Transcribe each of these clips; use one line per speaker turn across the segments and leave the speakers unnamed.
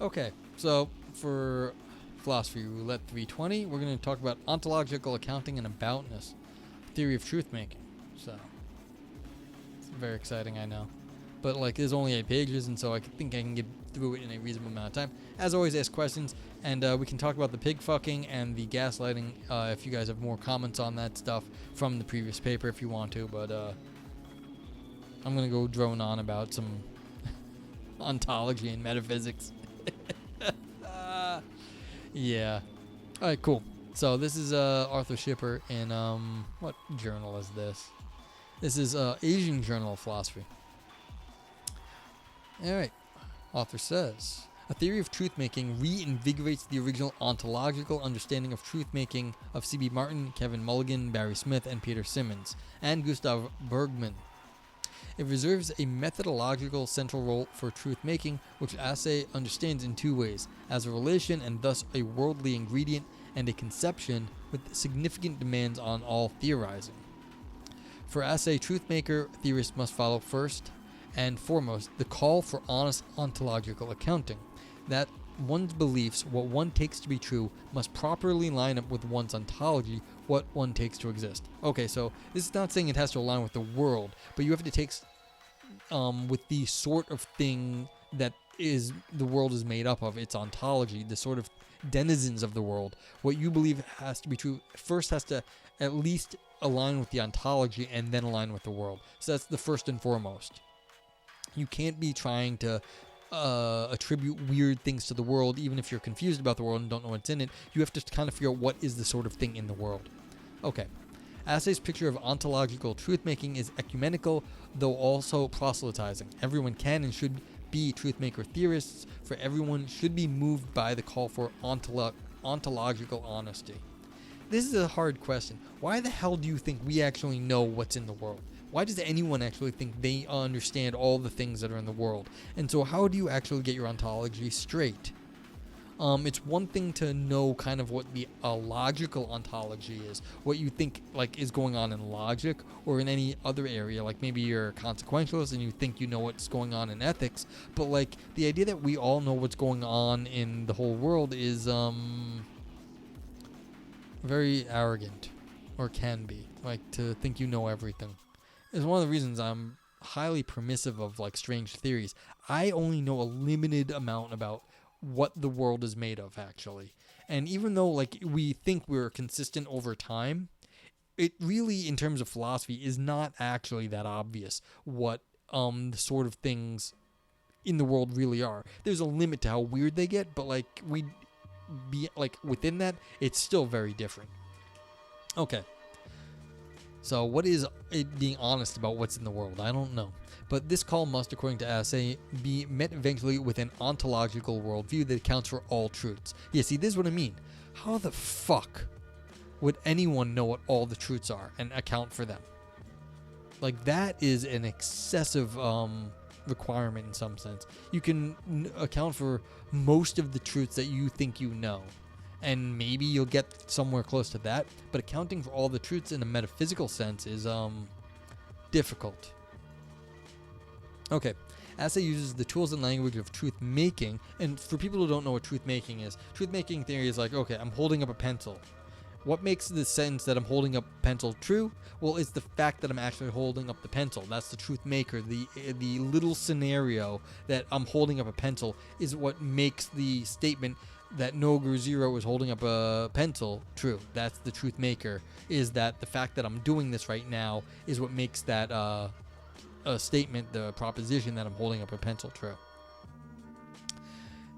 Okay, so for Philosophy Roulette 320, we're going to talk about ontological accounting and aboutness, theory of truth making. So it's very exciting, I know. But like, there's only 8 pages, and so I think I can get through it in a reasonable amount of time. As always, ask questions, and we can talk about the pig fucking and the gaslighting if you guys have more comments on that stuff from the previous paper if you want to. But I'm gonna go drone on about some ontology and metaphysics. Yeah. All right, cool. So this is Arthur Schipper in what journal is this? This is Asian Journal of Philosophy. All right. Author says, a theory of truth-making reinvigorates the original ontological understanding of truth-making of C.B. Martin, Kevin Mulligan, Barry Smith, and Peter Simmons, and Gustav Bergman. It reserves a methodological central role for truth-making, which Assay understands in 2 ways, as a relation and thus a worldly ingredient, and a conception with significant demands on all theorizing. For Assay, truth-maker theorists must follow first and foremost the call for honest ontological accounting, that one's beliefs, what one takes to be true, must properly line up with one's ontology, what one takes to exist. Okay, so this is not saying it has to align with the world, but you have to take with the sort of thing that is the world is made up of, its ontology, the sort of denizens of the world. What you believe has to be true first has to at least align with the ontology and then align with the world. So that's the first and foremost. You can't be trying to attribute weird things to the world, even if you're confused about the world and don't know what's in it. You have to kind of figure out what is the sort of thing in the world. Okay. Assay's picture of ontological truth-making is ecumenical, though also proselytizing. Everyone can and should be truth-maker theorists, for everyone should be moved by the call for ontological honesty. This is a hard question. Why the hell do you think we actually know what's in the world? Why does anyone actually think they understand all the things that are in the world? And so how do you actually get your ontology straight? It's one thing to know kind of what the logical ontology is, what you think like is going on in logic or in any other area, like maybe you're a consequentialist and you think you know what's going on in ethics, but like the idea that we all know what's going on in the whole world is very arrogant, or can be, like to think you know everything. It's one of the reasons I'm highly permissive of like strange theories. I only know a limited amount about what the world is made of, actually. And even though like we think we're consistent over time, it really, in terms of philosophy, is not actually that obvious what the sort of things in the world really are. There's a limit to how weird they get, but like we be like within that, it's still very different. Okay. So what is it being honest about what's in the world? I don't know. But this call must, according to Assay, be met eventually with an ontological worldview that accounts for all truths. Yeah, see, this is what I mean. How the fuck would anyone know what all the truths are and account for them? Like, that is an excessive requirement in some sense. You can account for most of the truths that you think you know, and maybe you'll get somewhere close to that, but accounting for all the truths in a metaphysical sense is difficult. Okay, Assay uses the tools and language of truth-making, and for people who don't know what truth-making is, truth-making theory is like, okay, I'm holding up a pencil. What makes the sentence that I'm holding up a pencil true? Well, it's the fact that I'm actually holding up the pencil. That's the truth maker. The little scenario that I'm holding up a pencil is what makes the statement that Nogur Zero is holding up a pencil true. That's the truth maker, is that the fact that I'm doing this right now is what makes that a statement, the proposition that I'm holding up a pencil true.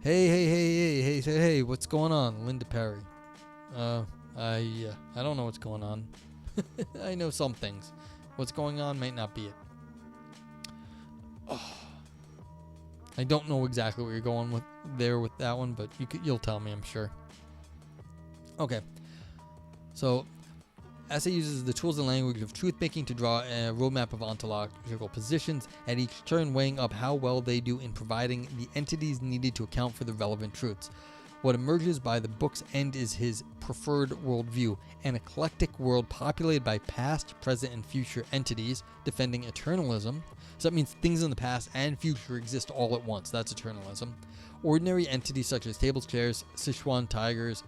Hey, what's going on? Linda Perry. I don't know what's going on. I know some things. What's going on might not be it. Oh. I don't know exactly what you're going with there with that one, but you'll tell me, I'm sure. Okay. So, Assay uses the tools and language of truth-making to draw a roadmap of ontological positions, at each turn weighing up how well they do in providing the entities needed to account for the relevant truths. What emerges by the book's end is his preferred worldview, an eclectic world populated by past, present, and future entities defending eternalism. So that means things in the past and future exist all at once. That's eternalism. Ordinary entities such as tables, chairs, Sichuan tigers,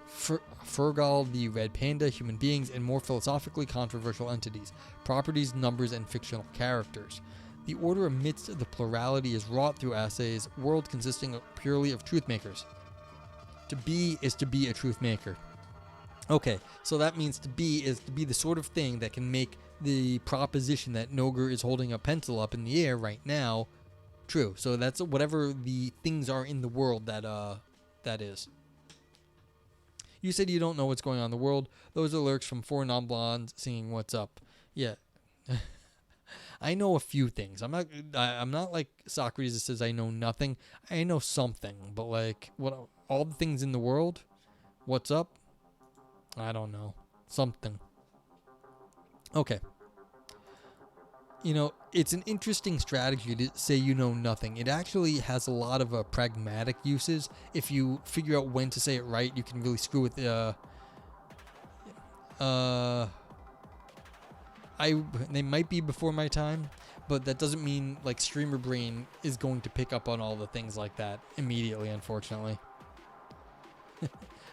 Fergal the red panda, human beings, and more philosophically controversial entities, properties, numbers, and fictional characters. The order amidst the plurality is wrought through Assay's world consisting purely of truth makers. To be is to be a truth maker. Okay, so that means to be is to be the sort of thing that can make the proposition that Noger is holding a pencil up in the air right now true. So that's whatever the things are in the world that is. You said you don't know what's going on in the world. Those are lyrics from Four Non-Blondes singing "What's Up." Yeah. I know a few things. I'm not like Socrates that says I know nothing. I know something, but like what all the things in the world, what's up? I don't know. Something. Okay. You know, it's an interesting strategy to say you know nothing. It actually has a lot of pragmatic uses. If you figure out when to say it right, you can really screw with they might be before my time, but that doesn't mean like streamer brain is going to pick up on all the things like that immediately, unfortunately.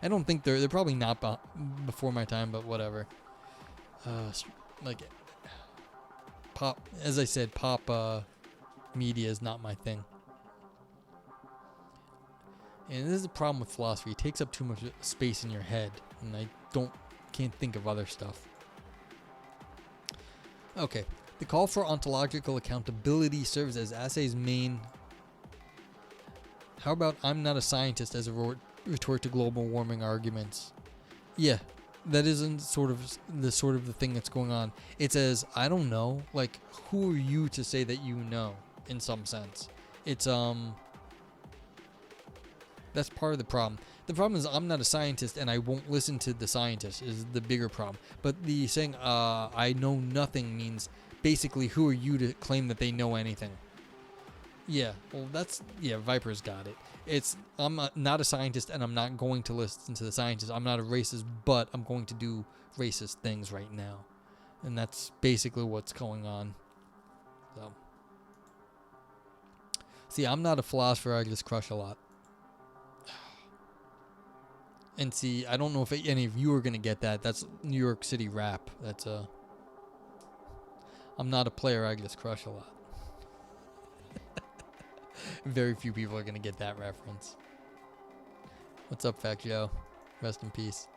I don't think they're probably not before my time, but whatever. Like pop, as I said, pop media is not my thing. And this is the problem with philosophy. It takes up too much space in your head, and I can't think of other stuff. Okay, the call for ontological accountability serves as Assay's main. How about I'm not a scientist as a retort to global warming arguments? Yeah, that isn't the thing that's going on. It says, I don't know, like, who are you to say that you know, in some sense? It's, that's part of the problem. The problem is I'm not a scientist and I won't listen to the scientist is the bigger problem. But the saying, I know nothing means basically who are you to claim that they know anything? Yeah, well Viper's got it. It's, I'm not a scientist and I'm not going to listen to the scientist. I'm not a racist, but I'm going to do racist things right now. And that's basically what's going on. So, see, I'm not a philosopher. I just crush a lot. And see, I don't know if any of you are going to get that. That's New York City rap. That's I'm not a player, I just crush a lot. Very few people are going to get that reference. What's up, Fact Joe? Rest in peace.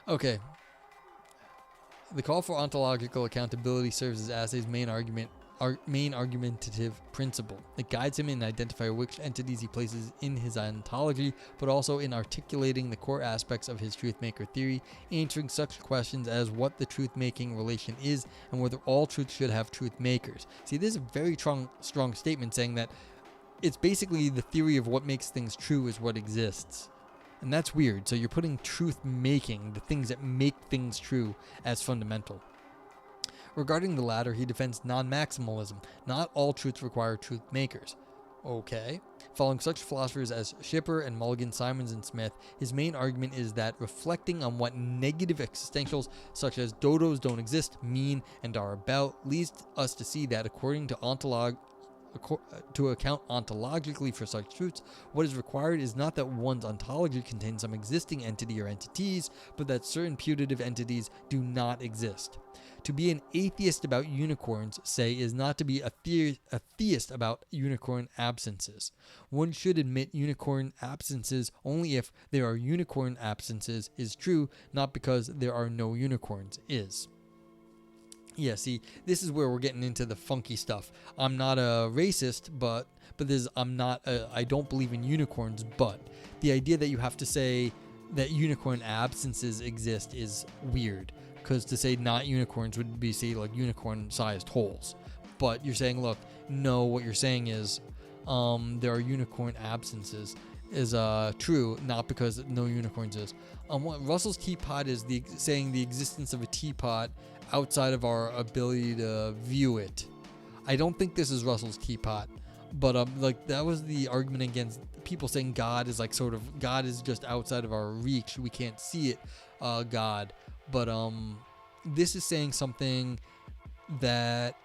Okay. The call for ontological accountability serves as Assay's main argumentative principle. It guides him in identifying which entities he places in his ontology, but also in articulating the core aspects of his truth-maker theory, answering such questions as what the truth-making relation is and whether all truths should have truth-makers. See, this is a very strong statement saying that it's basically the theory of what makes things true is what exists. And that's weird. So you're putting truth-making, the things that make things true, as fundamental. Regarding the latter, he defends non-maximalism. Not all truths require truth makers. Okay. Following such philosophers as Schipper and Mulligan, Simons, and Smith, his main argument is that reflecting on what negative existentials such as dodos don't exist, mean, and are about leads us to see that according to to account ontologically for such truths, what is required is not that one's ontology contains some existing entity or entities, but that certain putative entities do not exist. To be an atheist about unicorns, say, is not to be a theist about unicorn absences. One should admit unicorn absences only if there are unicorn absences is true, not because there are no unicorns is. Yeah, see, this is where we're getting into the funky stuff. I'm not a racist, but I don't believe in unicorns, but the idea that you have to say that unicorn absences exist is weird. Because to say not unicorns would be, say, like unicorn-sized holes. But you're saying, look, no, what you're saying is there are unicorn absences is true, not because no unicorns is. What Russell's teapot is saying the existence of a teapot outside of our ability to view it. I don't think this is Russell's teapot. But like that was the argument against people saying God is like sort of God is just outside of our reach. We can't see it, God. But this is saying something that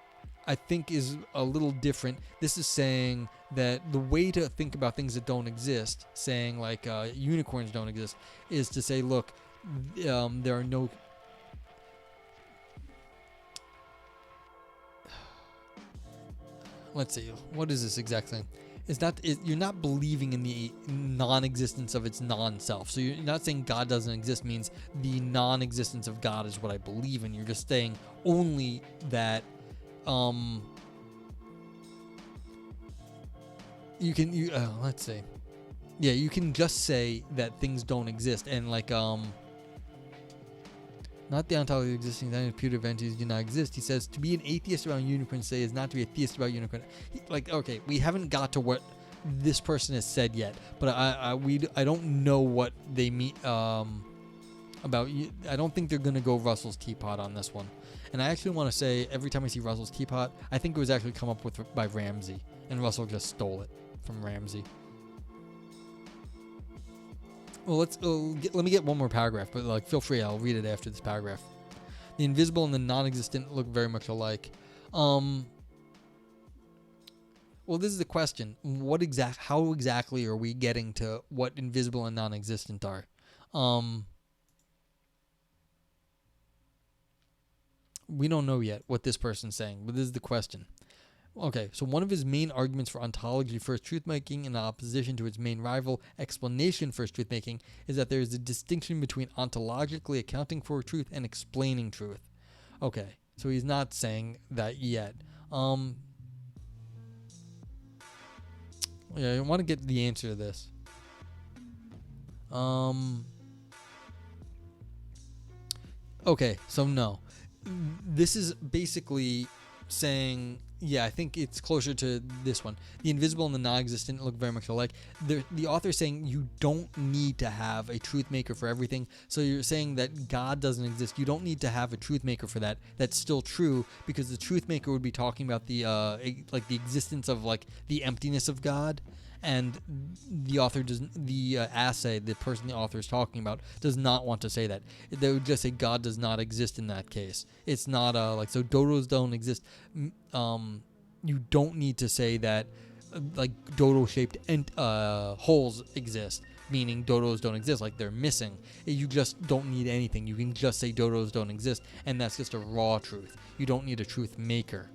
I think is a little different. This is saying that the way to think about things that don't exist, saying like unicorns don't exist, is to say, look, there are no. Let's see. What is this exact thing? It's not. You're not believing in the non-existence of its non-self. So you're not saying God doesn't exist means the non-existence of God is what I believe in. You're just saying only that. You can. Let's see. Yeah, you can just say that things don't exist, and like not the ontology of existing putative entities do not exist. He says to be an atheist around unicorns say is not to be a theist about unicorn. Like, okay, we haven't got to what this person has said yet, but I don't know what they mean about. I don't think they're gonna go Russell's teapot on this one. And I actually want to say every time I see Russell's teapot, I think it was actually come up with by Ramsey, and Russell just stole it from Ramsey. Well, let me get one more paragraph, but like feel free, I'll read it after this paragraph. The invisible and the non-existent look very much alike. Well, this is the question: how exactly are we getting to what invisible and non-existent are? We don't know yet what this person's saying, but this is the question. Okay, so one of his main arguments for ontology first truth-making in opposition to its main rival, explanation first truth-making, is that there is a distinction between ontologically accounting for truth and explaining truth. Okay, so he's not saying that yet. Yeah, I want to get the answer to this. Okay, so no. This is basically saying, yeah, I think it's closer to this one. The invisible and the non-existent look very much alike. The author is saying you don't need to have a truth maker for everything. So you're saying that God doesn't exist. You don't need to have a truth maker for that. That's still true, because the truth maker would be talking about the like the existence of like the emptiness of God. And the author doesn't, the person the author is talking about does not want to say that. They would just say God does not exist in that case. It's not like, so dodos don't exist. You don't need to say that like dodo-shaped holes exist, meaning dodos don't exist, like they're missing. You just don't need anything. You can just say dodos don't exist, and that's just a raw truth. You don't need a truth maker.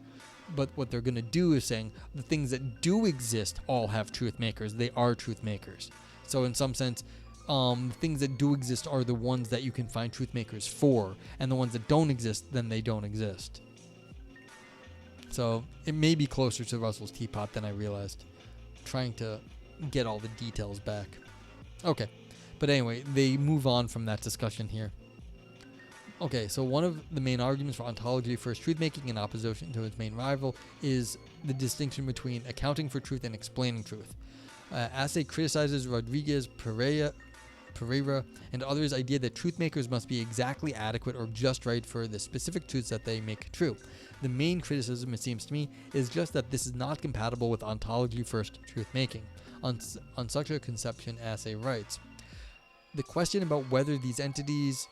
But what they're going to do is saying the things that do exist all have truth makers. They are truth makers. So in some sense, the things that do exist are the ones that you can find truth makers for. And the ones that don't exist, then they don't exist. So it may be closer to Russell's teapot than I realized. I'm trying to get all the details back. Okay. But anyway, they move on from that discussion here. Okay, so one of the main arguments for ontology first truth-making in opposition to its main rival is the distinction between accounting for truth and explaining truth. Assay criticizes Rodriguez, Pereira, and others' idea that truth makers must be exactly adequate or just right for the specific truths that they make true. The main criticism, it seems to me, is just that this is not compatible with ontology first truth-making. On such a conception, Assay writes, the question about whether these entities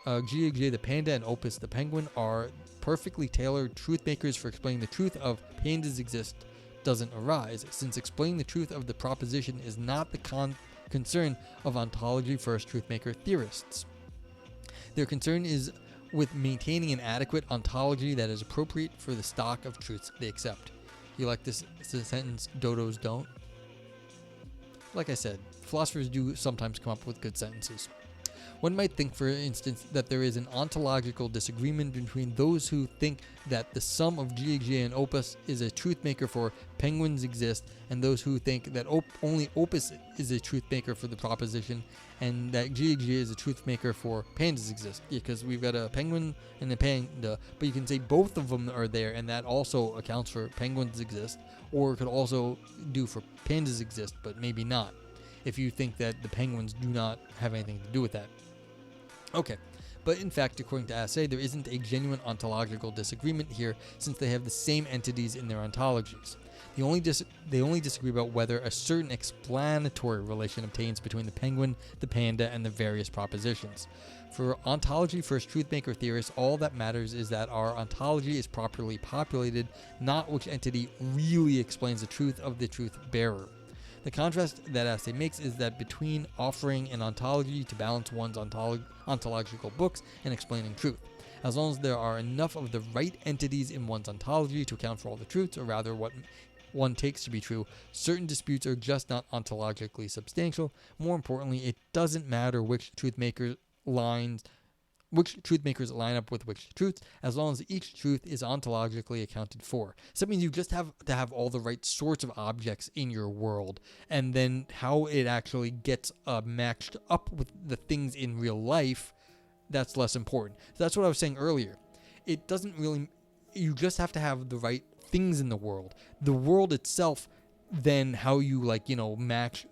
GAJ the panda and Opus the penguin are perfectly tailored truth makers for explaining the truth of pandas exist doesn't arise, since explaining the truth of the proposition is not the concern of ontology first truth maker theorists. Their concern is with maintaining an adequate ontology that is appropriate for the stock of truths they accept. You like this sentence, dodos don't? Like I said, philosophers do sometimes come up with good sentences. One might think, for instance, that there is an ontological disagreement between those who think that the sum of GAJ and Opus is a truth maker for penguins exist, and those who think that only Opus is a truth maker for the proposition, and that GAJ is a truth maker for pandas exist. Because we've got a penguin and a panda, but you can say both of them are there, and that also accounts for penguins exist, or it could also do for pandas exist, but maybe not, if you think that the penguins do not have anything to do with that. Okay, But in fact, according to Assay, there isn't a genuine ontological disagreement here, since they have the same entities in their ontologies. They only disagree about whether a certain explanatory relation obtains between the penguin, the panda, and the various propositions. For ontology first truthmaker theorists, all that matters is that our ontology is properly populated, not which entity really explains the truth of the truth bearer. The contrast that Assay makes is that between offering an ontology to balance one's ontological books and explaining truth. As long as there are enough of the right entities in one's ontology to account for all the truths, or rather what one takes to be true, certain disputes are just not ontologically substantial. More importantly, it doesn't matter which truthmakers line up with which truths, as long as each truth is ontologically accounted for. So that means you just have to have all the right sorts of objects in your world, and then how it actually gets matched up with the things in real life, that's less important. So that's what I was saying earlier. It doesn't really, you just have to have the right things in the world. The world itself, then how you match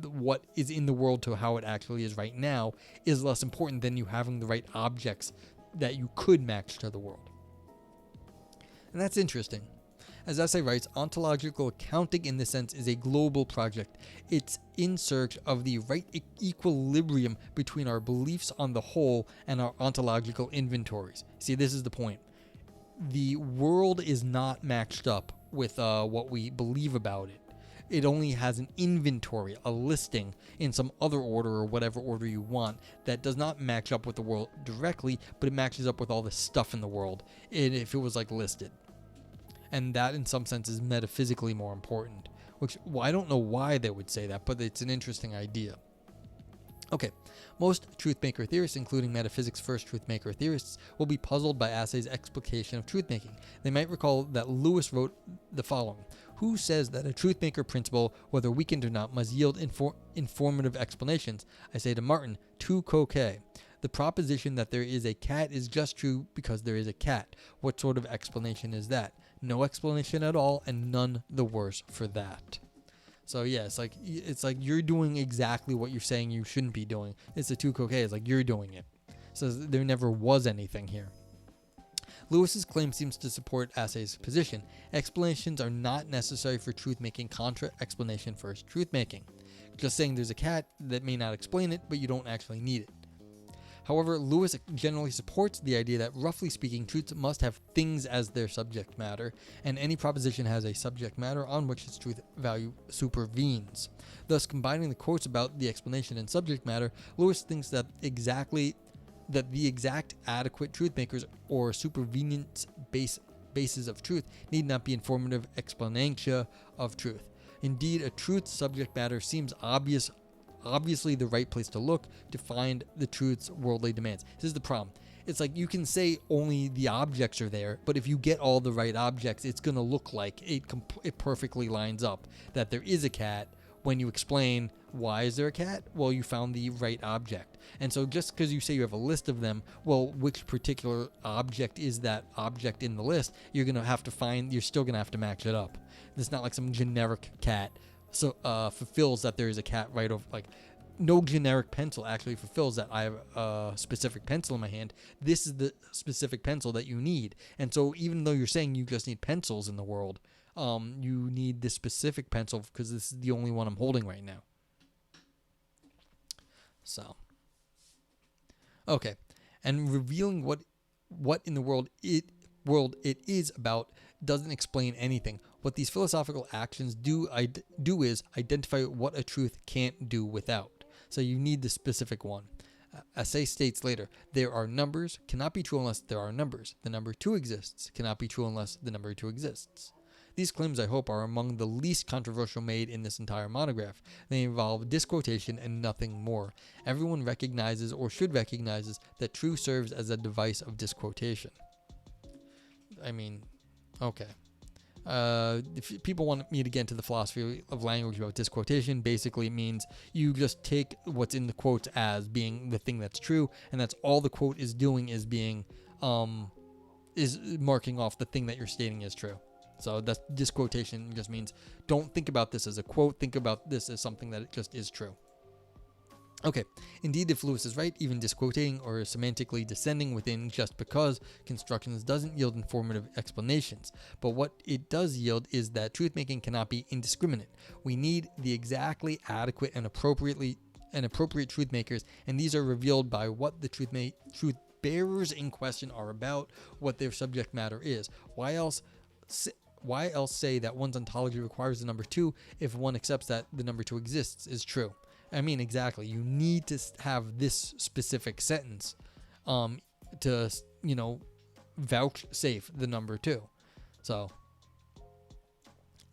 what is in the world to how it actually is right now is less important than you having the right objects that you could match to the world. And that's interesting. As Assay writes, ontological accounting in this sense is a global project. It's in search of the right equilibrium between our beliefs on the whole and our ontological inventories. See, this is the point. The world is not matched up with what we believe about it. It only has an inventory, a listing in some other order or whatever order you want that does not match up with the world directly, but it matches up with all the stuff in the world if it was listed. And that in some sense is metaphysically more important, which I don't know why they would say that, but it's an interesting idea. Okay, most truthmaker theorists, including metaphysics first truthmaker theorists, will be puzzled by Assay's explication of truthmaking. They might recall that Lewis wrote the following: "Who says that a truthmaker principle, whether weakened or not, must yield informative explanations? I say to Martin, tu quoque. The proposition that there is a cat is just true because there is a cat. What sort of explanation is that? No explanation at all, and none the worse for that." So yeah, it's like you're doing exactly what you're saying you shouldn't be doing. It's a tu quoque. It's like you're doing it. So there never was anything here. Lewis's claim seems to support Assay's position. Explanations are not necessary for truth-making, contra explanation first truth-making. Just saying there's a cat, that may not explain it, but you don't actually need it. However, Lewis generally supports the idea that, roughly speaking, truths must have things as their subject matter, and any proposition has a subject matter on which its truth value supervenes. Thus, combining the quotes about the explanation and subject matter, Lewis thinks that the exact adequate truthmakers or supervenient bases of truth need not be informative explanantia of truth. Indeed, a truth's subject matter seems obviously the right place to look to find the truth's worldly demands. This is the problem. It's like you can say only the objects are there, but if you get all the right objects, it's going to look like it perfectly lines up that there is a cat. When you explain why is there a cat, well, you found the right object. And so just because you say you have a list of them, well, which particular object is that object in the list, you're still going to have to match it up. It's not like some generic cat fulfills that there is a cat right over, no generic pencil actually fulfills that I have a specific pencil in my hand. This is the specific pencil that you need. And so even though you're saying you just need pencils in the world, you need this specific pencil because this is the only one I'm holding right now. So, okay. And revealing what in the world it is about doesn't explain anything. What these philosophical actions do is identify what a truth can't do without. So you need the specific one. Assay states later, there are numbers, cannot be true unless there are numbers. The number 2 exists, cannot be true unless the number 2 exists. These claims, I hope, are among the least controversial made in this entire monograph. They involve disquotation and nothing more. Everyone recognizes, or should recognize, that true serves as a device of disquotation. I mean, okay. If people want me to get into the philosophy of language about disquotation, basically it means you just take what's in the quotes as being the thing that's true, and that's all the quote is doing is being is marking off the thing that you're stating as true. So that's disquotation. Just means don't think about this as a quote, think about this as something that it just is true. Okay, indeed, if Lewis is right, even disquoting or semantically descending within just because constructions doesn't yield informative explanations. But what it does yield is that truth-making cannot be indiscriminate. We need the exactly adequate and appropriate truth makers, and these are revealed by what the truth bearers in question are about, what their subject matter is. Why else say that one's ontology requires the number 2 if one accepts that the number 2 exists is true? I mean, exactly. You need to have this specific sentence to, vouchsafe the number 2. So,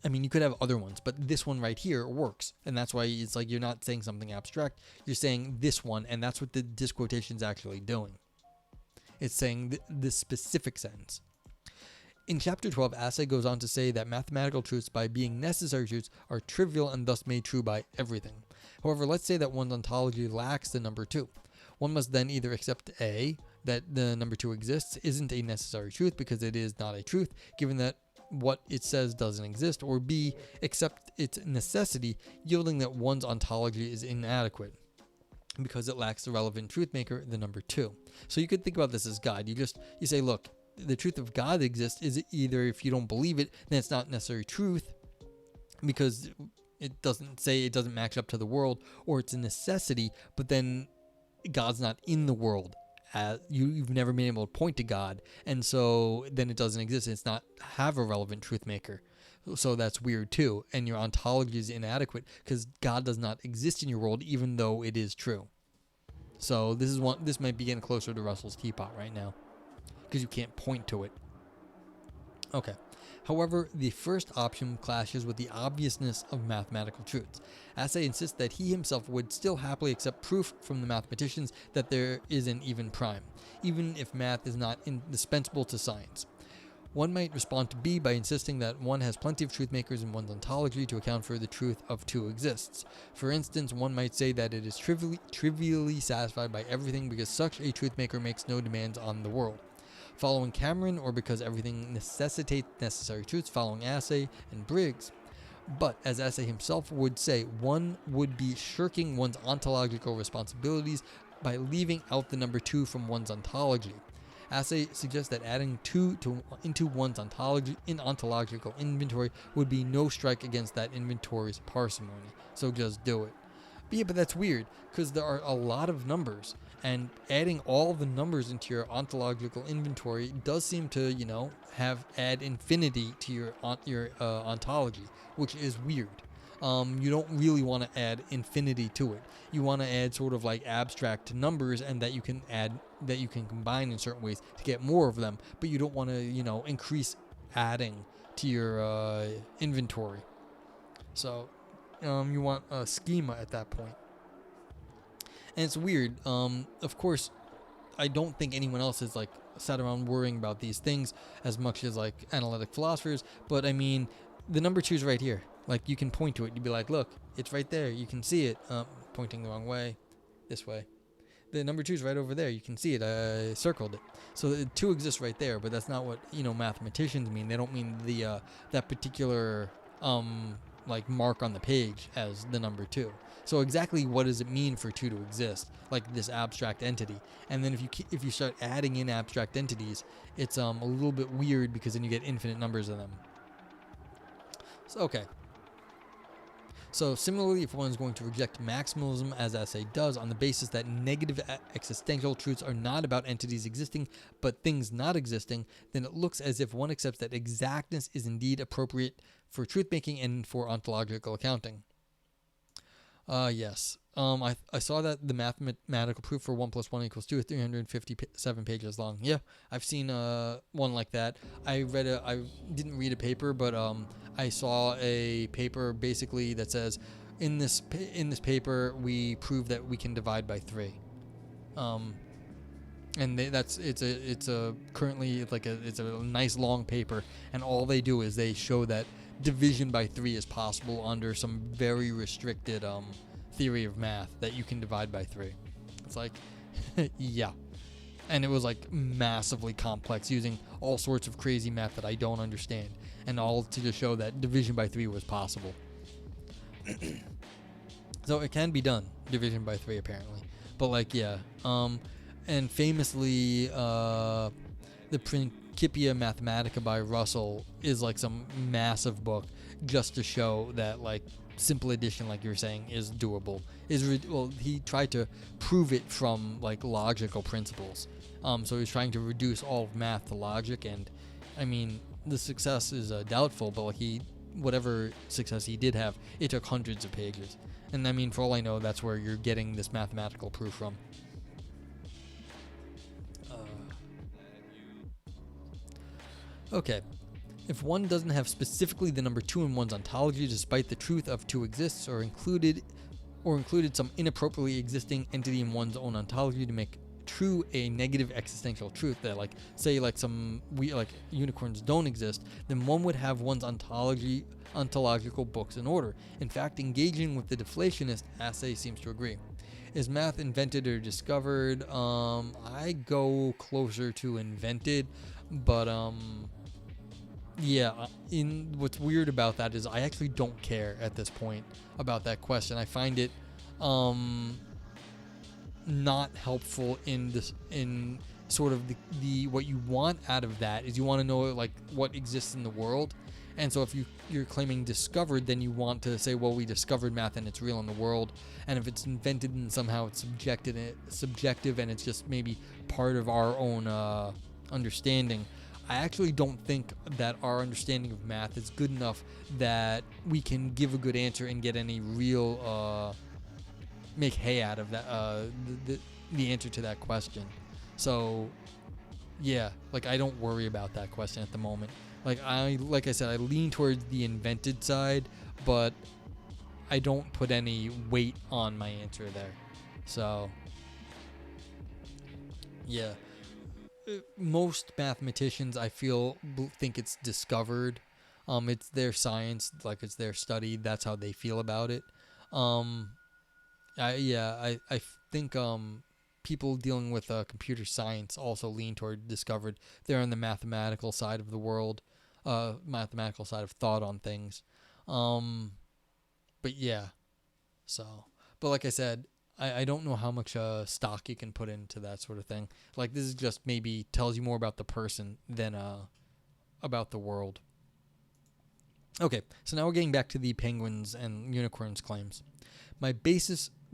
I mean, you could have other ones, but this one right here works. And that's why it's like you're not saying something abstract. You're saying this one, and that's what the disquotation is actually doing. It's saying this specific sentence. In chapter 12, Assay goes on to say that mathematical truths, by being necessary truths, are trivial and thus made true by everything. However, let's say that one's ontology lacks the number 2. One must then either accept A, that the number 2 exists, isn't a necessary truth because it is not a truth, given that what it says doesn't exist, or B, accept its necessity, yielding that one's ontology is inadequate because it lacks the relevant truth maker, the number 2. So you could think about this as God. You say, look, the truth of God exists is either if you don't believe it, then it's not necessary truth because it doesn't match up to the world, or it's a necessity, but then God's not in the world. You've never been able to point to God, and so then it doesn't exist. It's not have a relevant truth maker. So that's weird too, and your ontology is inadequate because God does not exist in your world, even though it is true. So this might be getting closer to Russell's teapot right now, because you can't point to it. Okay. However, the first option clashes with the obviousness of mathematical truths. Assay insists that he himself would still happily accept proof from the mathematicians that there is an even prime, even if math is not indispensable to science. One might respond to B by insisting that one has plenty of truth makers in one's ontology to account for the truth of 2 exists. For instance, one might say that it is trivially satisfied by everything because such a truth maker makes no demands on the world. Following Cameron, or because everything necessitates necessary truths, following Assay and Briggs. But, as Assay himself would say, one would be shirking one's ontological responsibilities by leaving out the number 2 from one's ontology. Assay suggests that adding 2 into one's ontological inventory would be no strike against that inventory's parsimony, so just do it. But yeah, but that's weird, because there are a lot of numbers, and adding all the numbers into your ontological inventory does seem to, add infinity to your ontology, which is weird. You don't really want to add infinity to it. You want to add sort of like abstract numbers, and that you can combine in certain ways to get more of them, but you don't want to, increase adding to your inventory. So, you want a schema at that point. And it's weird. Of course, I don't think anyone else has sat around worrying about these things as much as analytic philosophers. But I mean, the number 2 is right here. You can point to it. You'd be like, look, it's right there. You can see it. Pointing the wrong way. This way. The number 2 is right over there. You can see it. I circled it. So the 2 exists right there. But that's not what mathematicians mean. They don't mean the that particular mark on the page as the number 2. So exactly what does it mean for 2 to exist, this abstract entity? And then if you start adding in abstract entities, it's a little bit weird because then you get infinite numbers of them. So, okay. So similarly, if one is going to reject maximalism, as Assay does, on the basis that negative existential truths are not about entities existing, but things not existing, then it looks as if one accepts that exactness is indeed appropriate for truth-making and for ontological accounting. Yes. I saw that the mathematical proof for 1 + 1 = 2 is 357 pages long. Yeah, I've seen one like that. I didn't read a paper, but I saw a paper basically that says, in this paper we prove that we can divide by 3. And it's a nice long paper, and all they do is they show that division by 3 is possible under some very restricted theory of math, that you can divide by 3. It's yeah. And it was massively complex, using all sorts of crazy math that I don't understand, and all to just show that division by 3 was possible. So it can be done, division by 3 apparently. But like, yeah. And famously, the Principia Mathematica by Russell is like some massive book just to show that like simple addition, like you're saying, is doable. Well, he tried to prove it from like logical principles. So he's trying to reduce all of math to logic, and I mean the success is doubtful, but like whatever success he did have, it took hundreds of pages. And I mean, for all I know, that's where you're getting this mathematical proof from. Okay. If one doesn't have specifically the number 2 in one's ontology, despite the truth of 2 exists, or included some inappropriately existing entity in one's own ontology to make true a negative existential truth, that like say like like unicorns don't exist, then one would have one's ontological books in order. In fact, engaging with the deflationist assay seems to agree. Is math invented or discovered? I go closer to invented, but yeah, what's weird about that is I actually don't care at this point about that question. I find it not helpful in sort of the what you want out of that is you want to know like what exists in the world. And so if you're claiming discovered, then you want to say, well, we discovered math and it's real in the world. And if it's invented and somehow it's subjective and it's just maybe part of our own understanding, I actually don't think that our understanding of math is good enough that we can give a good answer and get any real make hay out of that the answer to that question. So yeah, like I don't worry about that question at the moment. Like I said, I lean towards the invented side, but I don't put any weight on my answer there. So yeah. Most mathematicians, I feel, think it's discovered. It's their science, like it's their study. That's how they feel about it. I think people dealing with computer science also lean toward discovered. They're on the mathematical side of the world, mathematical side of thought on things. But yeah, but like I said, I don't know how much stock you can put into that sort of thing. Like this is just maybe tells you more about the person than about the world. Okay, so now we're getting back to the penguins and unicorns claims. The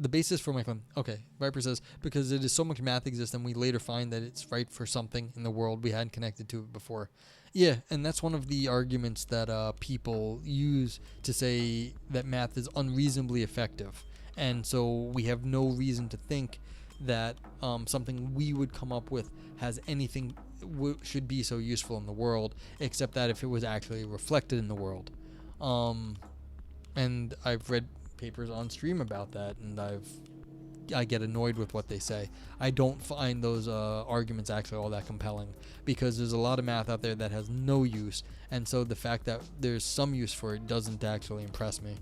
basis for my claim. Okay, Viper says, because it is so much math exists and we later find that it's right for something in the world we hadn't connected to it before. Yeah, and that's one of the arguments that people use to say that math is unreasonably effective. And so we have no reason to think that something we would come up with has anything should be so useful in the world, except that if it was actually reflected in the world. And I've read papers on stream about that, and I get annoyed with what they say. I don't find those arguments actually all that compelling, because there's a lot of math out there that has no use, and so the fact that there's some use for it doesn't actually impress me.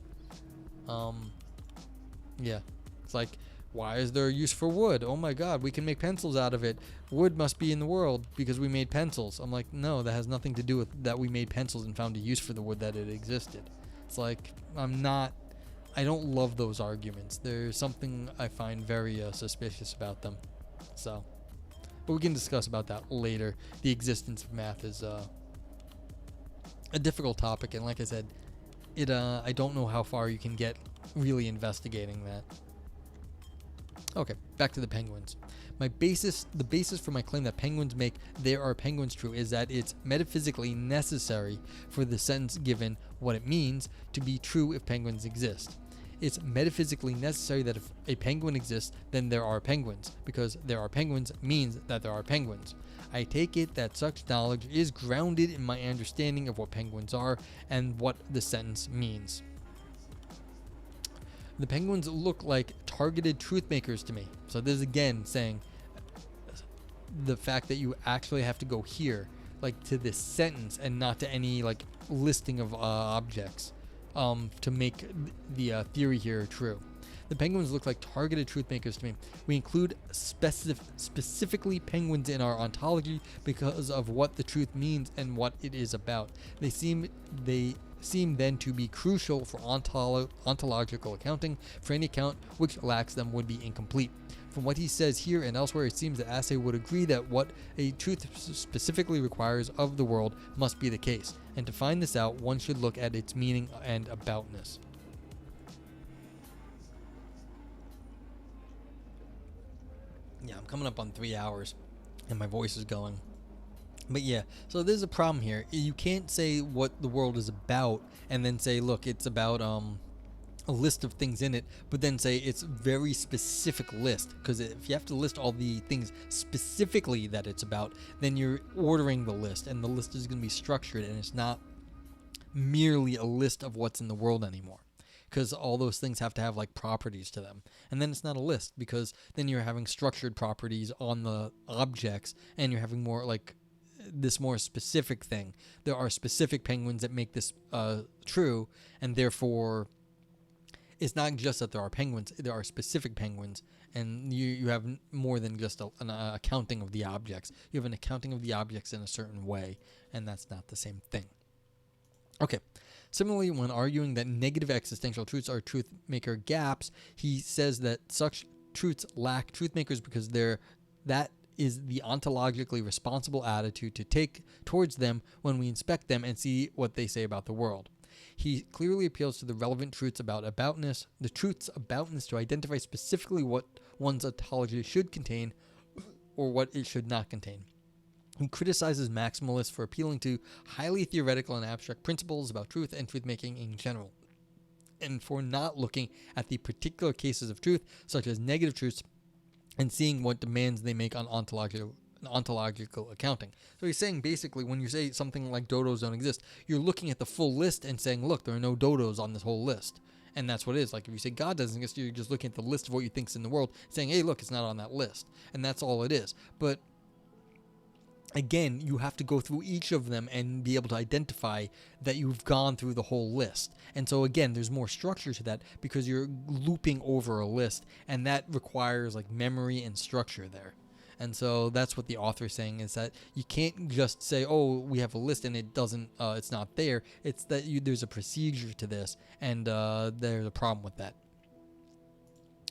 Yeah, it's like, why is there a use for wood? Oh my god, we can make pencils out of it. Wood must be in the world because we made pencils. I'm like, no, that has nothing to do with that we made pencils and found a use for the wood that it existed. It's like, I don't love those arguments. There's something I find very suspicious about them. So, but we can discuss about that later. The existence of math is a difficult topic, and like I said, I don't know how far you can get really investigating that. Okay, back to the penguins. The basis for my claim that penguins make "there are penguins" true is that it's metaphysically necessary for the sentence given what it means to be true if penguins exist. It's metaphysically necessary that if a penguin exists, then there are penguins, because there are penguins means that there are penguins. I take it that such knowledge is grounded in my understanding of what penguins are and what the sentence means. The penguins look like targeted truth makers to me. So this is again saying the fact that you actually have to go here, like to this sentence and not to any like listing of objects to make the theory here true. The penguins look like targeted truth makers to me. We include specifically penguins in our ontology because of what the truth means and what it is about. They seem then to be crucial for ontological accounting, for any account which lacks them would be incomplete. From what he says here and elsewhere, it seems that Assay would agree that what a truth specifically requires of the world must be the case, and to find this out, one should look at its meaning and aboutness. Yeah, I'm coming up on 3 hours, and my voice is going. But yeah, so there's a problem here. You can't say what the world is about and then say, look, it's about a list of things in it, but then say it's a very specific list, because if you have to list all the things specifically that it's about, then you're ordering the list, and the list is going to be structured, and it's not merely a list of what's in the world anymore, because all those things have to have like properties to them, and then it's not a list, because then you're having structured properties on the objects, and you're having more like this more specific thing. There are specific penguins that make this true, and therefore it's not just that there are penguins, there are specific penguins, and you have more than just an accounting of the objects. You have an accounting of the objects in a certain way, and that's not the same thing. Okay. Similarly, when arguing that negative existential truths are truth maker gaps, he says that such truths lack truth makers because that is the ontologically responsible attitude to take towards them when we inspect them and see what they say about the world. He clearly appeals to the relevant truths about aboutness, the truths aboutness to identify specifically what one's ontology should contain or what it should not contain. He criticizes maximalists for appealing to highly theoretical and abstract principles about truth and truth-making in general, and for not looking at the particular cases of truth, such as negative truths, and seeing what demands they make on ontological accounting. So he's saying basically when you say something like dodos don't exist, you're looking at the full list and saying, look, there are no dodos on this whole list. And that's what it is. Like if you say God doesn't exist, you're just looking at the list of what you think's in the world, saying, hey, look, it's not on that list. And that's all it is. But again, you have to go through each of them and be able to identify that you've gone through the whole list. And so again, there's more structure to that because you're looping over a list, and that requires like memory and structure there. And so that's what the author is saying, is that you can't just say, oh, we have a list and it doesn't, it's not there. It's that there's a procedure to this, and there's a problem with that.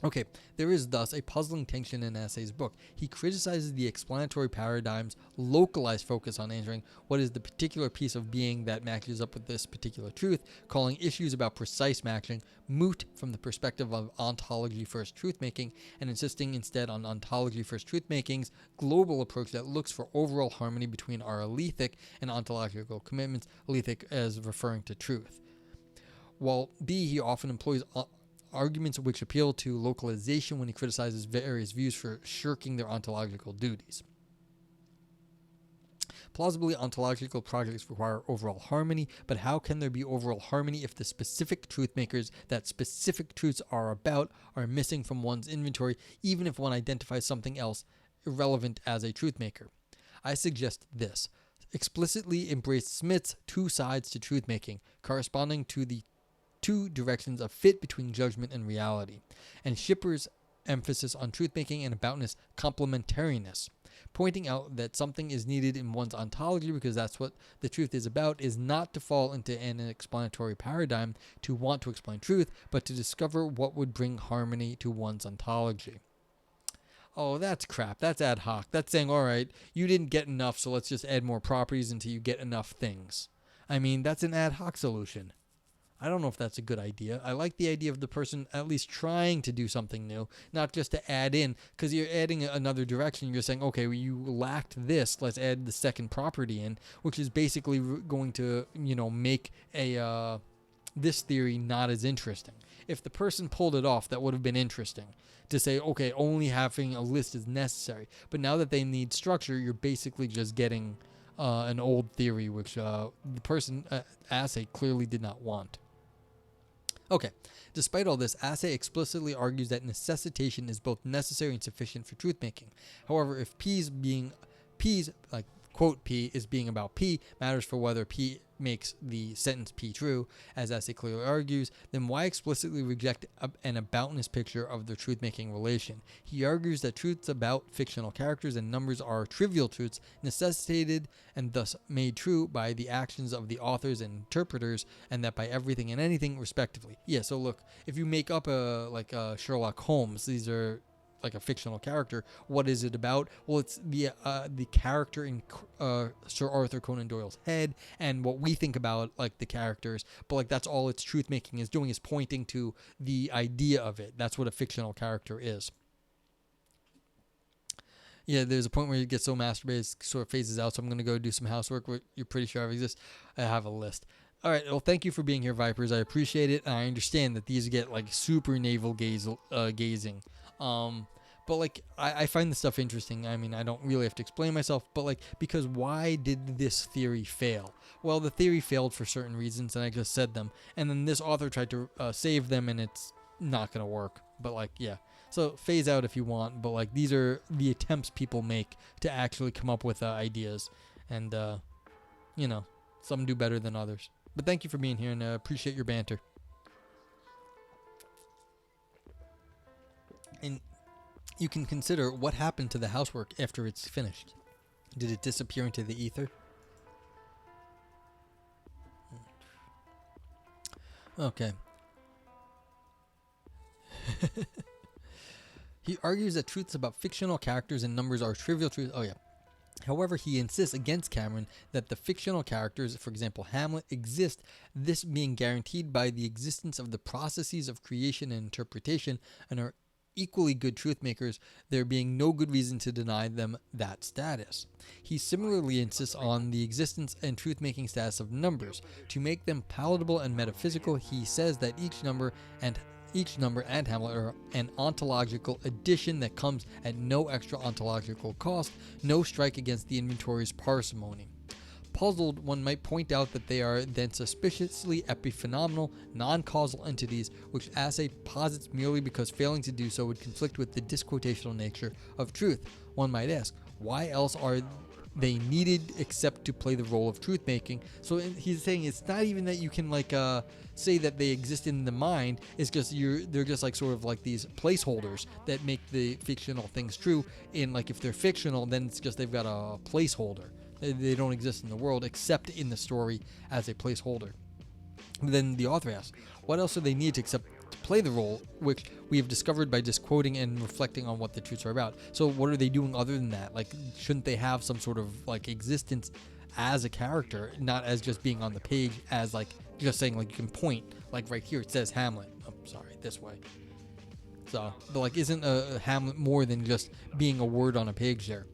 Okay, there is thus a puzzling tension in Assay's book. He criticizes the explanatory paradigm's localized focus on answering what is the particular piece of being that matches up with this particular truth, calling issues about precise matching moot from the perspective of ontology-first truth-making, and insisting instead on ontology-first truth-making's global approach that looks for overall harmony between our alethic and ontological commitments, alethic as referring to truth. While he often employs arguments which appeal to localization when he criticizes various views for shirking their ontological duties. Plausibly, ontological projects require overall harmony, but how can there be overall harmony if the specific truth makers that specific truths are about are missing from one's inventory, even if one identifies something else irrelevant as a truth maker? I suggest this. Explicitly embrace Smith's two sides to truth making, corresponding to the two directions of fit between judgment and reality, and Schipper's emphasis on truth-making and aboutness complementariness, pointing out that something is needed in one's ontology because that's what the truth is about, is not to fall into an explanatory paradigm to want to explain truth, but to discover what would bring harmony to one's ontology. Oh, that's crap. That's ad hoc. That's saying, all right, you didn't get enough, so let's just add more properties until you get enough things. I mean, that's an ad hoc solution. I don't know if that's a good idea. I like the idea of the person at least trying to do something new, not just to add in, because you're adding another direction. You're saying, okay, well, you lacked this. Let's add the second property in, which is basically going to, make this theory not as interesting. If the person pulled it off, that would have been interesting to say, okay, only having a list is necessary. But now that they need structure, you're basically just getting an old theory, which the person, Assay, clearly did not want. Okay, despite all this, Assay explicitly argues that necessitation is both necessary and sufficient for truth-making. However, if P's, like quote P is being about P matters for whether P makes the sentence P true, as Assay clearly argues, then why explicitly reject an aboutness picture of the truth-making relation? He argues that truths about fictional characters and numbers are trivial truths necessitated and thus made true by the actions of the authors and interpreters, and that by everything and anything respectively. Yeah, so look, if you make up a Sherlock Holmes, these are like a fictional character. What is it about? Well, it's the character in Sir Arthur Conan Doyle's head, and what we think about like the characters. But like that's all its truth making is doing, is pointing to the idea of it. That's what a fictional character is. Yeah, there's a point where you get so masturbated, sort of phases out. So I'm gonna go do some housework. You're pretty sure I exist. I have a list. All right. Well, thank you for being here, Vipers. I appreciate it. And I understand that these get like super navel gazing. But like I find this stuff interesting. I mean, I don't really have to explain myself, but like, because why did this theory fail? Well, the theory failed for certain reasons, and I just said them. And then this author tried to save them, and it's not gonna work. But like, yeah. So phase out if you want. But like, these are the attempts people make to actually come up with ideas, and you know, some do better than others. But thank you for being here, and appreciate your banter. And you can consider what happened to the housework after it's finished. Did it disappear into the ether? Okay. He argues that truths about fictional characters and numbers are trivial truths. Oh, yeah. However, he insists against Cameron that the fictional characters, for example Hamlet, exist, this being guaranteed by the existence of the processes of creation and interpretation, and are equally good truth makers, there being no good reason to deny them that status. He similarly insists on the existence and truth-making status of numbers. To make them palatable and metaphysical, he says that each number and Hamlet are an ontological addition that comes at no extra ontological cost, no strike against the inventory's parsimony. Puzzled, one might point out that they are then suspiciously epiphenomenal, non-causal entities, which Assay posits merely because failing to do so would conflict with the disquotational nature of truth. One might ask, why else are they needed except to play the role of truth-making? So he's saying it's not even that you can say that they exist in the mind. It's just they're just like sort of like these placeholders that make the fictional things true. And like if they're fictional, then it's just they've got a placeholder. They don't exist in the world except in the story as a placeholder. Then the author asks, what else do they need except to play the role, which we have discovered by just quoting and reflecting on what the truths are about? So what are they doing other than that? Like, shouldn't they have some sort of like existence as a character, not as just being on the page, as like just saying like you can point, like right here it says Hamlet. Oh, sorry, this way. So, but like, isn't a Hamlet more than just being a word on a page there?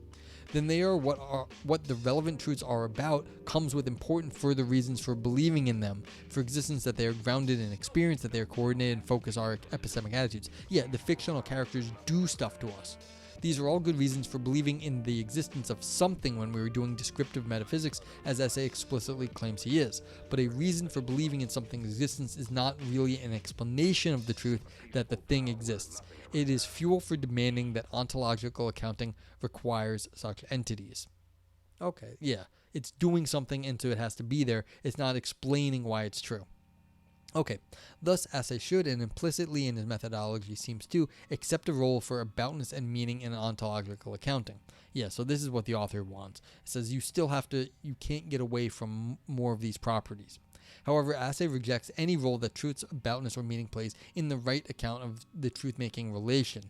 Then they are what the relevant truths are about, comes with important further reasons for believing in them, for existence, that they are grounded in experience, that they are coordinated and focus our epistemic attitudes. Yeah, the fictional characters do stuff to us. These are all good reasons for believing in the existence of something when we were doing descriptive metaphysics, as Assay explicitly claims he is. But a reason for believing in something's existence is not really an explanation of the truth that the thing exists. It is fuel for demanding that ontological accounting requires such entities. Okay, yeah. It's doing something, and so it has to be there. It's not explaining why it's true. Okay, thus Assay should, and implicitly in his methodology seems to, accept a role for aboutness and meaning in ontological accounting. Yeah, so this is what the author wants. It says you can't get away from more of these properties. However, Assay rejects any role that truth's aboutness or meaning plays in the right account of the truth-making relation.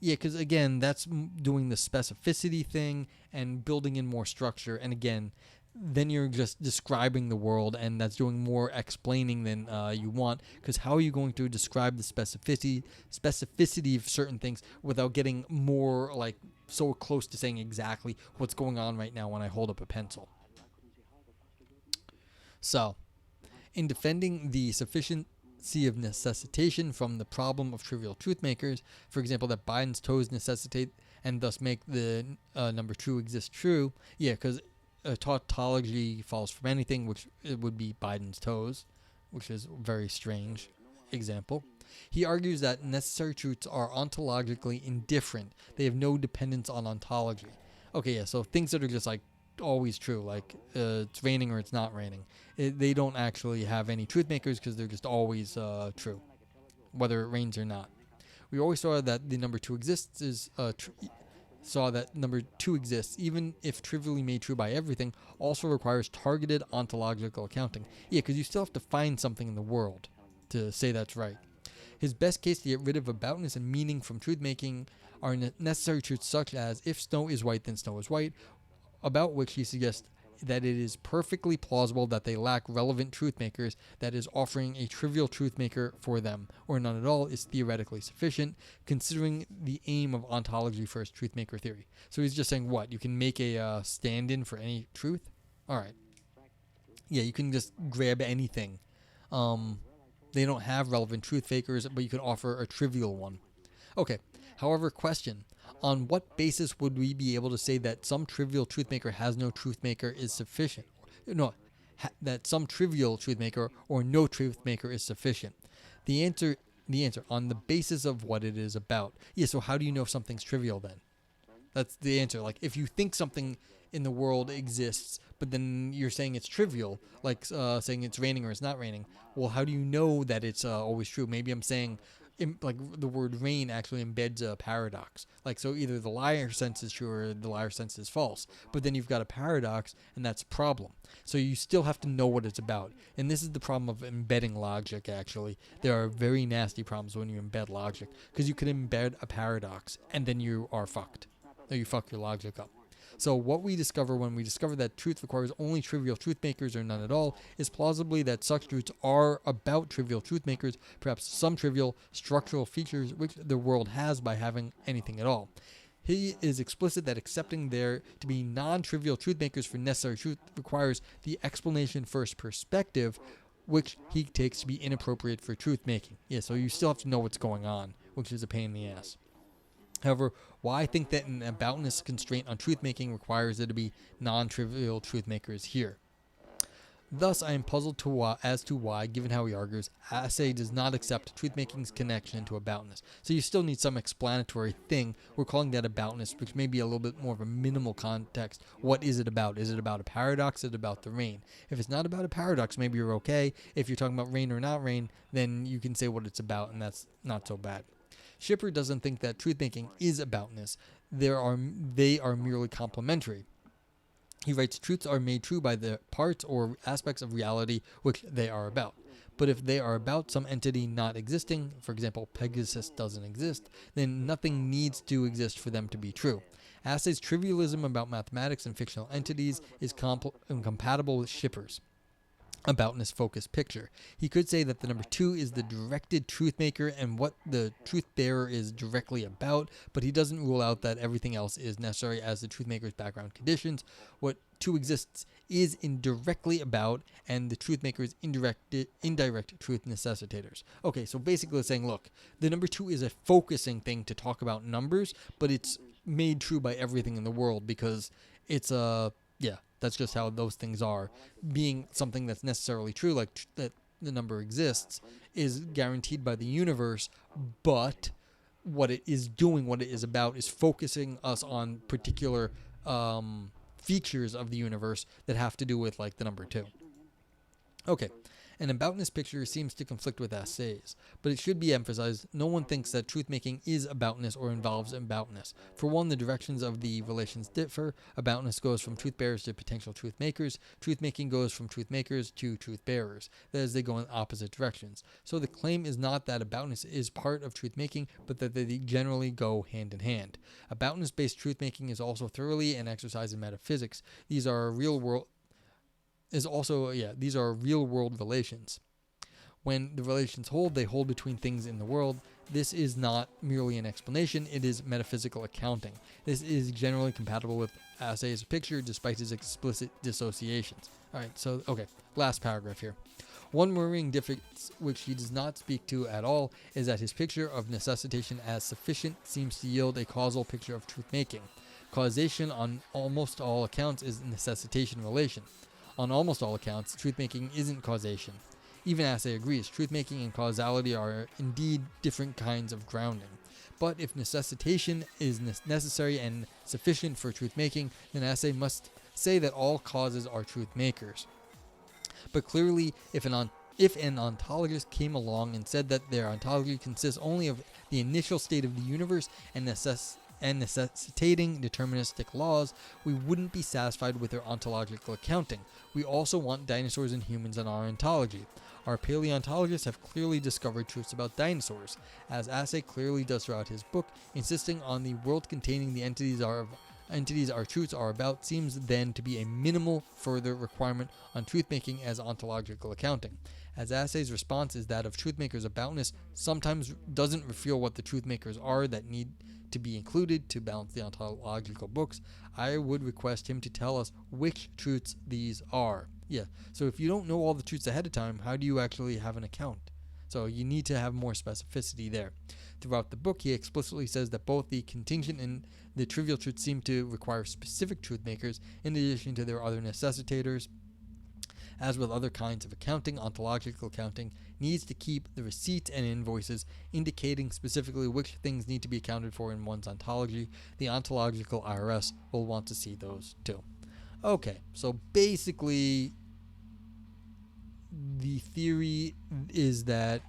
Yeah, because again, that's doing the specificity thing and building in more structure, and again, then you're just describing the world, and that's doing more explaining than you want, because how are you going to describe the specificity of certain things without getting more like so close to saying exactly what's going on right now when I hold up a pencil? So, in defending the sufficiency of necessitation from the problem of trivial truth makers, for example, that Biden's toes necessitate and thus make the number true exist true, yeah, because tautology falls from anything, which it would be Biden's toes, which is a very strange example. He argues that necessary truths are ontologically indifferent. They have no dependence on ontology. Okay, yeah, so things that are just like always true. Like it's raining or it's not raining. They don't actually have any truth makers because they're just always true, whether it rains or not. We always saw that the number 2 exists even if trivially made true by everything, also requires targeted ontological accounting. Yeah, because you still have to find something in the world to say that's right. His best case to get rid of aboutness and meaning from truth making are necessary truths such as if snow is white, then snow is white, about which he suggests that it is perfectly plausible that they lack relevant truth makers, that is, offering a trivial truth maker for them, or none at all, is theoretically sufficient, considering the aim of ontology first truth maker theory. So he's just saying, what? You can make a stand-in for any truth? All right. Yeah, you can just grab anything. They don't have relevant truth makers, but you can offer a trivial one. Okay. However, question. On what basis would we be able to say that some trivial truth maker has no truth maker is sufficient? No, that some trivial truth maker or no truth maker is sufficient. The answer, on the basis of what it is about. Yeah, so how do you know if something's trivial then? That's the answer. Like, if you think something in the world exists, but then you're saying it's trivial, like saying it's raining or it's not raining, well, how do you know that it's always true? Maybe I'm saying, like, the word rain actually embeds a paradox. Like, so either the liar sense is true or the liar sense is false. But then you've got a paradox, and that's a problem. So you still have to know what it's about. And this is the problem of embedding logic, actually. There are very nasty problems when you embed logic, because you can embed a paradox, and then you are fucked. Or you fuck your logic up. So what we discover when we discover that truth requires only trivial truth makers or none at all is plausibly that such truths are about trivial truth makers, perhaps some trivial structural features which the world has by having anything at all. He is explicit that accepting there to be non-trivial truth makers for necessary truth requires the explanation first perspective, which he takes to be inappropriate for truth making. Yeah, so you still have to know what's going on, which is a pain in the ass. However, why I think that an aboutness constraint on truth-making requires there to be non-trivial truth-makers here. Thus, I am puzzled as to why, given how he argues, Assay does not accept truth-making's connection to aboutness. So you still need some explanatory thing. We're calling that aboutness, which may be a little bit more of a minimal context. What is it about? Is it about a paradox? Is it about the rain? If it's not about a paradox, maybe you're okay. If you're talking about rain or not rain, then you can say what it's about, and that's not so bad. Schipper doesn't think that truth-making is aboutness. They are merely complementary. He writes, truths are made true by the parts or aspects of reality which they are about. But if they are about some entity not existing, for example, Pegasus doesn't exist, then nothing needs to exist for them to be true. Assay's trivialism about mathematics and fictional entities is incompatible with Schipper's aboutness focused picture. He could say that the number 2 is the directed truth maker and what the truth bearer is directly about, but he doesn't rule out that everything else is necessary as the truth maker's background conditions. What 2 exists is indirectly about, and the truth maker's indirect truth necessitators. Okay, so basically it's saying, look, the number 2 is a focusing thing to talk about numbers, but it's made true by everything in the world because it's that's just how those things are. Being something that's necessarily true, like that the number exists, is guaranteed by the universe, but what it is doing, what it is about, is focusing us on particular features of the universe that have to do with, like, the number 2. Okay. An aboutness picture seems to conflict with Assay's, but it should be emphasized no one thinks that truth-making is aboutness or involves aboutness. For one, the directions of the relations differ. Aboutness goes from truth-bearers to potential truth-makers. Truth-making goes from truth-makers to truth-bearers. That is, they go in opposite directions. So the claim is not that aboutness is part of truth-making, but that they generally go hand in hand. Aboutness-based truth-making is also thoroughly an exercise in metaphysics. These are real-world relations. When the relations hold, they hold between things in the world. This is not merely an explanation, it is metaphysical accounting. This is generally compatible with Assay's picture despite his explicit dissociations. Alright, so, okay, last paragraph here. One worrying difference which he does not speak to at all is that his picture of necessitation as sufficient seems to yield a causal picture of truth-making. Causation on almost all accounts is necessitation relation. On almost all accounts, truth-making isn't causation. Even Assay agrees, truth-making and causality are indeed different kinds of grounding. But if necessitation is necessary and sufficient for truth-making, then Assay must say that all causes are truth makers. But clearly, if an ontologist came along and said that their ontology consists only of the initial state of the universe and necessitating deterministic laws, we wouldn't be satisfied with their ontological accounting. We also want dinosaurs and humans in our ontology. Our paleontologists have clearly discovered truths about dinosaurs, as Assay clearly does throughout his book. Insisting on the world containing the entities our truths are about seems then to be a minimal further requirement on truth-making as ontological accounting. As Assay's response is that of truth-makers' aboutness sometimes doesn't reveal what the truth-makers are that need to be included to balance the ontological books, I would request him to tell us which truths these are. Yeah, so if you don't know all the truths ahead of time, how do you actually have an account? So you need to have more specificity there. Throughout the book, he explicitly says that both the contingent and the trivial truths seem to require specific truth makers in addition to their other necessitators. As with other kinds of accounting, ontological accounting needs to keep the receipts and invoices indicating specifically which things need to be accounted for in one's ontology. The ontological IRS will want to see those too. Okay, so basically the theory is that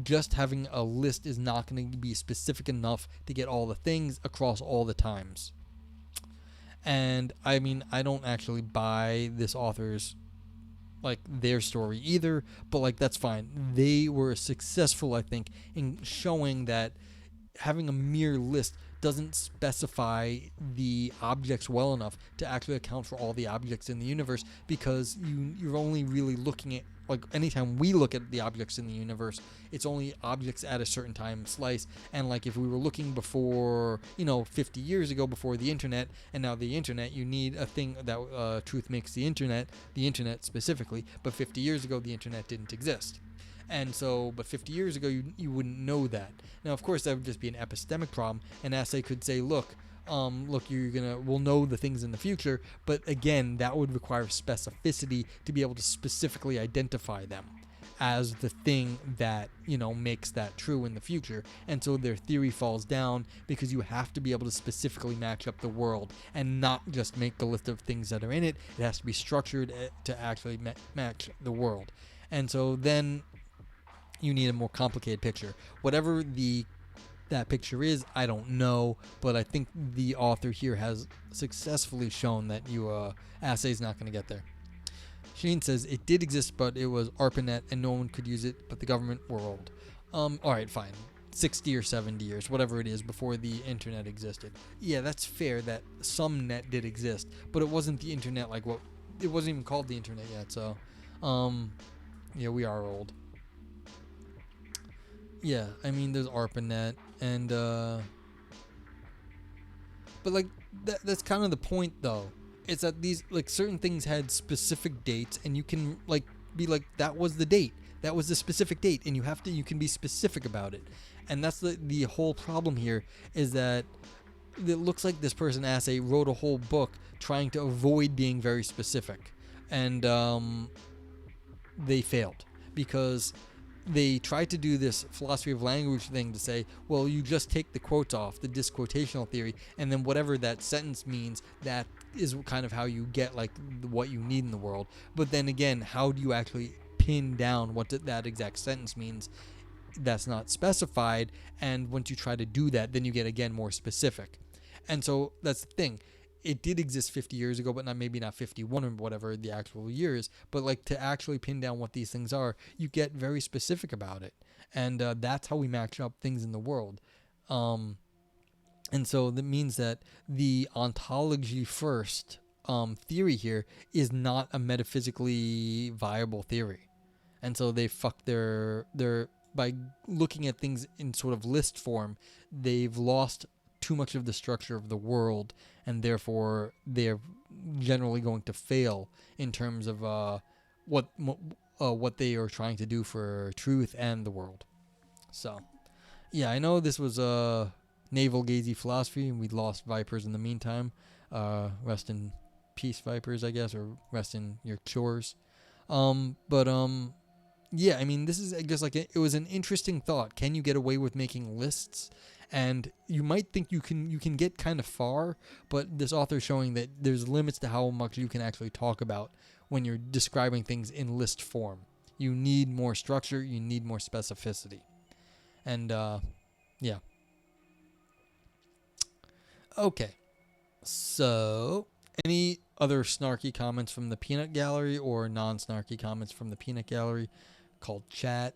just having a list is not going to be specific enough to get all the things across all the times. And I mean, I don't actually buy this author's their story either, but that's fine. They were successful, I think, in showing that having a mere list doesn't specify the objects well enough to actually account for all the objects in the universe, because you're only really looking at, anytime we look at the objects in the universe, it's only objects at a certain time slice. And if we were looking before 50 years ago, before the internet, and now the internet, you need a thing that truth makes the internet specifically, but 50 years ago the internet didn't exist. And so, but 50 years ago, you wouldn't know that. Now, of course, that would just be an epistemic problem. And Assay could say, we'll know the things in the future. But again, that would require specificity to be able to specifically identify them as the thing that, makes that true in the future. And so their theory falls down because you have to be able to specifically match up the world and not just make the list of things that are in it. It has to be structured to actually match the world. And so then you need a more complicated picture. Whatever that picture is, I don't know, but I think the author here has successfully shown that Assay's not going to get there. Sheen says, it did exist, but it was ARPANET and no one could use it but the government world. Alright, fine. 60 or 70 years, whatever it is, before the internet existed. Yeah, that's fair that some net did exist, but it wasn't the internet it wasn't even called the internet yet, so, yeah, we are old. Yeah, I mean, there's ARPANET, and, but, that's kind of the point, though. It's that these, certain things had specific dates, and you can, be that was the date. That was the specific date, and you can be specific about it. And that's the whole problem here, is that it looks like this person, Assay, wrote a whole book trying to avoid being very specific. And, they failed, because they tried to do this philosophy of language thing to say, well, you just take the quotes off, the disquotational theory, and then whatever that sentence means, that is kind of how you get what you need in the world. But then again, how do you actually pin down what that exact sentence means? That's not specified, and once you try to do that, then you get again more specific. And so that's the thing. It did exist 50 years ago, but maybe not 51 or whatever the actual years. But to actually pin down what these things are, you get very specific about it. And that's how we match up things in the world. And so that means that the ontology first theory here is not a metaphysically viable theory. And so they fuck their by looking at things in sort of list form, they've lost too much of the structure of the world, and therefore they're generally going to fail in terms of what they are trying to do for truth and the world. So, yeah, I know this was a navel-gazy philosophy, and we lost Vipers in the meantime. Rest in peace, Vipers, I guess, or rest in your chores. Yeah, I mean, this is just it was an interesting thought. Can you get away with making lists And you might think you can get kind of far, but this author is showing that there's limits to how much you can actually talk about when you're describing things in list form. You need more structure, you need more specificity. And yeah. Okay. So, any other snarky comments from the peanut gallery or non-snarky comments from the peanut gallery? Called chat.